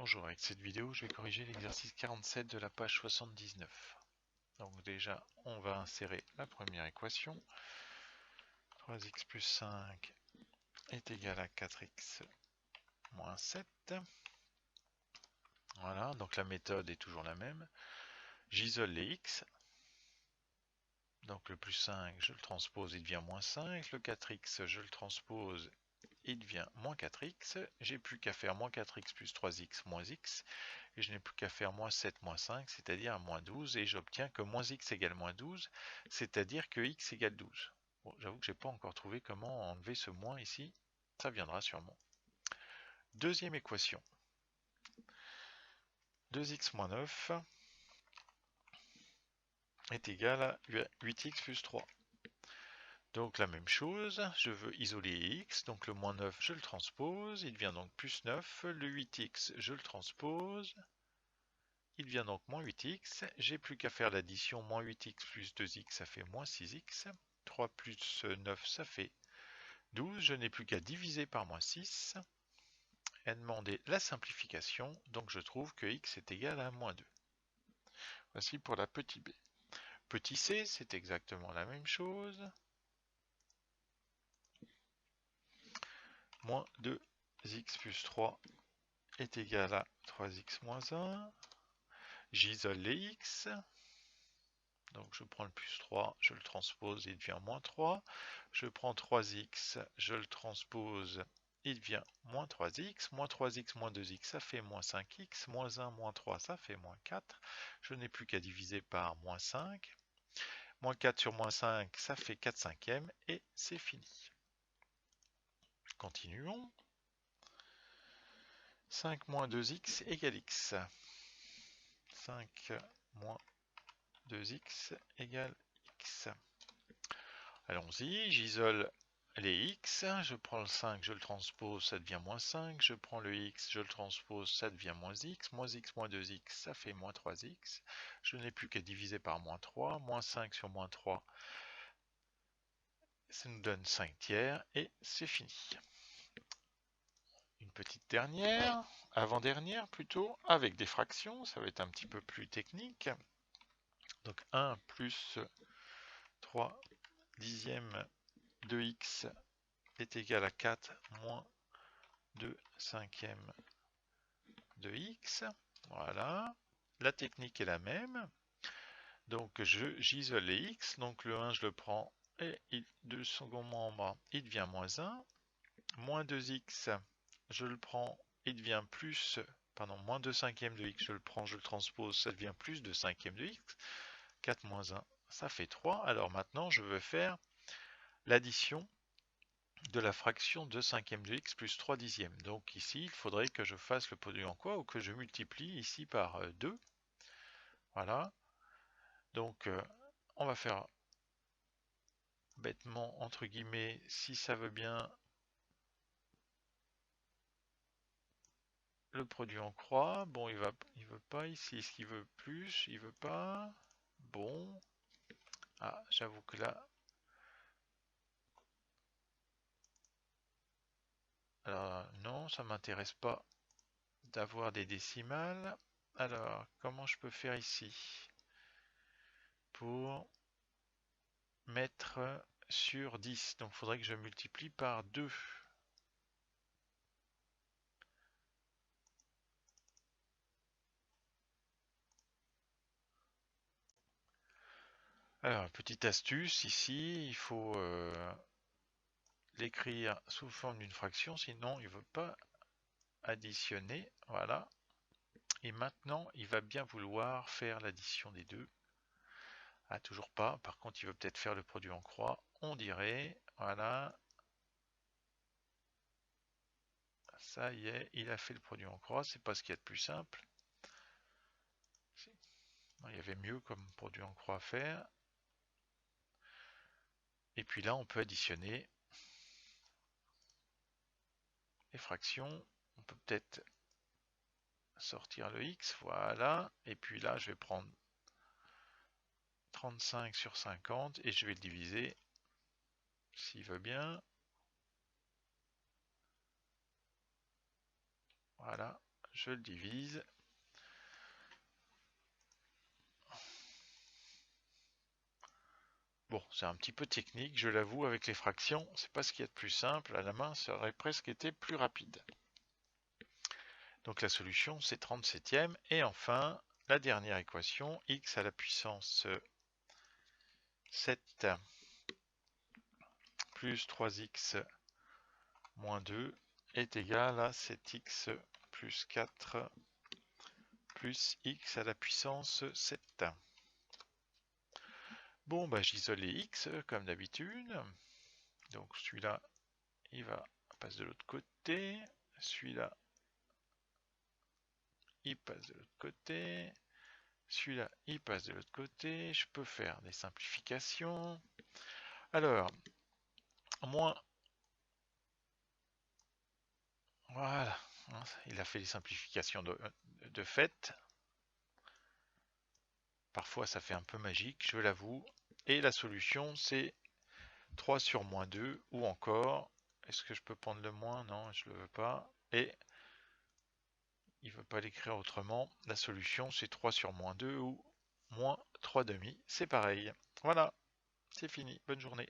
Bonjour, avec cette vidéo, je vais corriger l'exercice 47 de la page 79. Donc déjà, on va insérer la première équation. 3x plus 5 est égal à 4x moins 7. Voilà, donc la méthode est toujours la même. J'isole les x. Donc le plus 5, je le transpose, il devient moins 5. Le 4x, je le transpose, il devient moins 4x. J'ai plus qu'à faire moins 4x plus 3x moins x. Et je n'ai plus qu'à faire moins 7 moins 5, c'est-à-dire moins 12. Et j'obtiens que moins x égale moins 12, c'est-à-dire que x égale 12. Bon, j'avoue que je n'ai pas encore trouvé comment enlever ce moins ici. Ça viendra sûrement. Deuxième équation. 2x moins 9 est égal à 8x plus 3. Donc la même chose, je veux isoler x, donc le moins 9 je le transpose, il devient donc plus 9, le 8x je le transpose, il devient donc moins 8x, j'ai plus qu'à faire l'addition, moins 8x plus 2x ça fait moins 6x, 3 plus 9 ça fait 12, je n'ai plus qu'à diviser par moins 6, et demander la simplification, donc je trouve que x est égal à moins 2. Voici pour la petite b. Petit c, c'est exactement la même chose. Moins 2x plus 3 est égal à 3x moins 1. J'isole les x. Donc je prends le plus 3, je le transpose, il devient moins 3. Je prends 3x, je le transpose, il devient moins 3x. Moins 3x moins 2x, ça fait moins 5x. Moins 1 moins 3, ça fait moins 4. Je n'ai plus qu'à diviser par moins 5. Moins 4 sur moins 5, ça fait 4 cinquièmes. Et c'est fini. Continuons. 5 moins 2x égale x. 5 moins 2x égale x. Allons-y, j'isole les x, je prends le 5, je le transpose, ça devient moins 5, je prends le x, je le transpose, ça devient moins x moins 2x, ça fait moins 3x, je n'ai plus qu'à diviser par moins 3, moins 5 sur moins 3, ça nous donne 5 tiers, et c'est fini. Une petite dernière, avant-dernière plutôt, avec des fractions, ça va être un petit peu plus technique. Donc 1 plus 3 dixièmes de x est égal à 4 moins 2 cinquièmes de x. Voilà. La technique est la même. Donc j'isole les x. Donc le 1 je le prends et le second membre il devient moins 1. Moins 2x je le prends, il devient plus, pardon, moins 2 cinquièmes de x je le prends, je le transpose, ça devient plus 2 cinquièmes de x. 4 moins 1 ça fait 3. Alors maintenant je veux faire l'addition de la fraction 2 cinquièmes de x plus 3 dixièmes. Donc ici, il faudrait que je fasse le produit en quoi, ou que je multiplie ici par 2. Voilà. Donc on va faire bêtement, entre guillemets, si ça veut bien, le produit en croix. Bon, il veut pas ici. Est-ce qu'il veut plus? Il veut pas. Bon. Ah, j'avoue que là... Alors, non, ça m'intéresse pas d'avoir des décimales. Alors, comment je peux faire ici pour mettre sur 10? Donc, il faudrait que je multiplie par 2. Alors, petite astuce ici, il faut l'écrire sous forme d'une fraction, sinon il ne veut pas additionner. Voilà. Et maintenant, il va bien vouloir faire l'addition des deux. Ah, toujours pas. Par contre, il veut peut-être faire le produit en croix. On dirait. Voilà. Ça y est, il a fait le produit en croix. C'est pas ce qu'il y a de plus simple. Il y avait mieux comme produit en croix à faire. Et puis là, on peut additionner les fractions. On peut peut-être sortir le x. Voilà. Et puis là, je vais prendre 35 sur 50 et je vais le diviser s'il veut bien. Voilà, je le divise. Bon, c'est un petit peu technique, je l'avoue, avec les fractions, c'est pas ce qu'il y a de plus simple. À la main, ça aurait presque été plus rapide. Donc la solution, c'est 37e. Et enfin, la dernière équation, x à la puissance 7 plus 3x moins 2 est égal à 7x plus 4 plus x à la puissance 7. Bon, bah j'isole les x comme d'habitude. Donc celui-là, il passe de l'autre côté. Celui-là, il passe de l'autre côté. Celui-là, il passe de l'autre côté. Je peux faire des simplifications. Alors, moins... Voilà. Il a fait les simplifications de fait. Parfois, ça fait un peu magique, je l'avoue. Et la solution, c'est 3 sur moins 2. Ou encore, est-ce que je peux prendre le moins? Non, je ne le veux pas. Et il ne veut pas l'écrire autrement. La solution, c'est 3 sur moins 2 ou moins 3 demi. C'est pareil. Voilà, c'est fini. Bonne journée.